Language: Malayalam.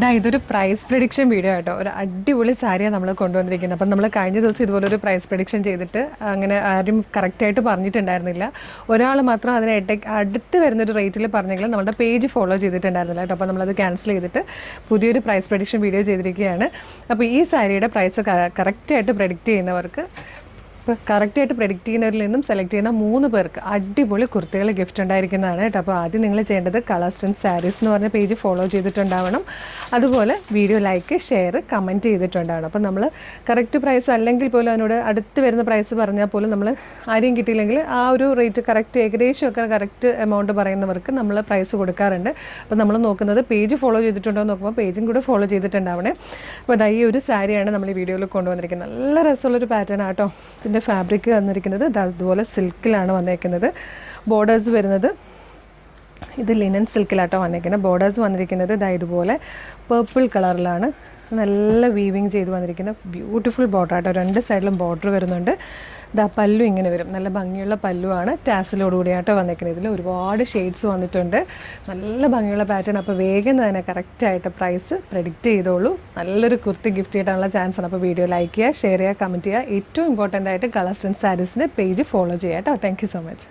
ഇതൊരു പ്രൈസ് പ്രഡിക്ഷൻ വീഡിയോ ആട്ടോ. ഒരു അടിപൊളി സാരിയാണ് നമ്മൾ കൊണ്ടുവന്നിരിക്കുന്നത്. അപ്പം നമ്മൾ കഴിഞ്ഞ ദിവസം ഇതുപോലൊരു പ്രൈസ് പ്രഡിക്ഷൻ ചെയ്തിട്ട് അങ്ങനെ ആരും കറക്റ്റായിട്ട് പറഞ്ഞിട്ടുണ്ടായിരുന്നില്ല. ഒരാൾ മാത്രം അതിന് അടുത്ത് വരുന്നൊരു റേറ്റിൽ പറഞ്ഞെങ്കിലും നമ്മുടെ പേജ് ഫോളോ ചെയ്തിട്ടുണ്ടായിരുന്നില്ല കേട്ടോ. അപ്പോൾ നമ്മളത് ക്യാൻസൽ ചെയ്തിട്ട് പുതിയൊരു പ്രൈസ് പ്രഡിക്ഷൻ വീഡിയോ ചെയ്തിരിക്കുകയാണ്. അപ്പോൾ ഈ സാരിയുടെ പ്രൈസ് കറക്റ്റായിട്ട് പ്രഡിക്റ്റ് ചെയ്യുന്നവർക്ക്, കറക്റ്റായിട്ട് പ്രഡിക്റ്റ് ചെയ്യുന്നവരിൽ നിന്നും സെലക്ട് ചെയ്യുന്ന 3 പേർക്ക് അടിപൊളി കുർത്തികൾ ഗിഫ്റ്റ് ഉണ്ടായിരിക്കുന്നതാണ് കേട്ടോ. അപ്പോൾ ആദ്യം നിങ്ങൾ ചെയ്യേണ്ടത് കളർ സ്ട്രെൻത്ത് സാരീസ് എന്ന് പറഞ്ഞ പേജ് ഫോളോ ചെയ്തിട്ടുണ്ടാവണം. അതുപോലെ വീഡിയോ ലൈക്ക്, ഷെയർ, കമൻറ്റ് ചെയ്തിട്ടുണ്ടാവണം. അപ്പോൾ നമ്മൾ കറക്റ്റ് പ്രൈസ് അല്ലെങ്കിൽ പോലും അതിനോട് അടുത്ത് വരുന്ന പ്രൈസ് പറഞ്ഞാൽ പോലും നമ്മൾ ആരെയും കിട്ടിയില്ലെങ്കിൽ ആ ഒരു റേറ്റ് കറക്റ്റ് ഏകദേശമൊക്കെ കറക്റ്റ് എമൗണ്ട് പറയുന്നവർക്ക് നമ്മൾ പ്രൈസ് കൊടുക്കാറുണ്ട്. അപ്പോൾ നമ്മൾ നോക്കുന്നത് പേജ് ഫോളോ ചെയ്തിട്ടുണ്ടോ എന്ന് നോക്കുമ്പോൾ പേജും കൂടെ ഫോളോ ചെയ്തിട്ടുണ്ടാവണേ. അപ്പോൾ ഈ ഒരു സാരിയാണ് നമ്മൾ ഈ വീഡിയോയിൽ കൊണ്ടുവന്നിരിക്കുന്നത്. നല്ല രസമുള്ളൊരു പാറ്റേൺ ആട്ടോ. ഇതിൻ്റെ ഫാബ്രിക് വന്നിരിക്കുന്നത് അതുപോലെ സിൽക്കിലാണ് വന്നിരിക്കുന്നത്. ബോർഡേഴ്സ് വരുന്നത് ഇത് ലിനൻ സിൽക്കിലാട്ടോ വന്നിരിക്കുന്നത്. ബോർഡേഴ്സ് വന്നിരിക്കുന്നത് ഇതുപോലെ പേർപ്പിൾ കളറിലാണ്. നല്ല വീവിങ് ചെയ്ത് വന്നിരിക്കുന്ന ബ്യൂട്ടിഫുൾ ബോർഡർ ആട്ടോ. 2 സൈഡിലും ബോർഡർ വരുന്നുണ്ട്. പല്ലു ഇങ്ങനെ വരും. നല്ല ഭംഗിയുള്ള പല്ലുവാണ്. ടാസിലോടുകൂടിയാട്ടോ വന്നിരിക്കുന്നത്. ഇതിൽ ഒരുപാട് ഷെയ്ഡ്സ് വന്നിട്ടുണ്ട്. നല്ല ഭംഗിയുള്ള പാറ്റേൺ. അപ്പോൾ വേഗം തന്നെ കറക്റ്റായിട്ട് പ്രൈസ് പ്രെഡിക്റ്റ് ചെയ്തോളൂ. നല്ലൊരു കുർത്തി ഗിഫ്റ്റ് ചെയ്തിട്ടുള്ള ചാൻസ് ആണ്. അപ്പോൾ വീഡിയോ ലൈക്ക് ചെയ്യുക, ഷെയർ ചെയ്യുക, കമൻറ്റ് ചെയ്യുക. ഏറ്റവും ഇമ്പോർട്ടൻ്റ് ആയിട്ട് കളർ സ്ട്രെൻത്ത് സാരീസിൻ്റെ പേജ് ഫോളോ ചെയ്യുക കേട്ടോ. Thank you so much.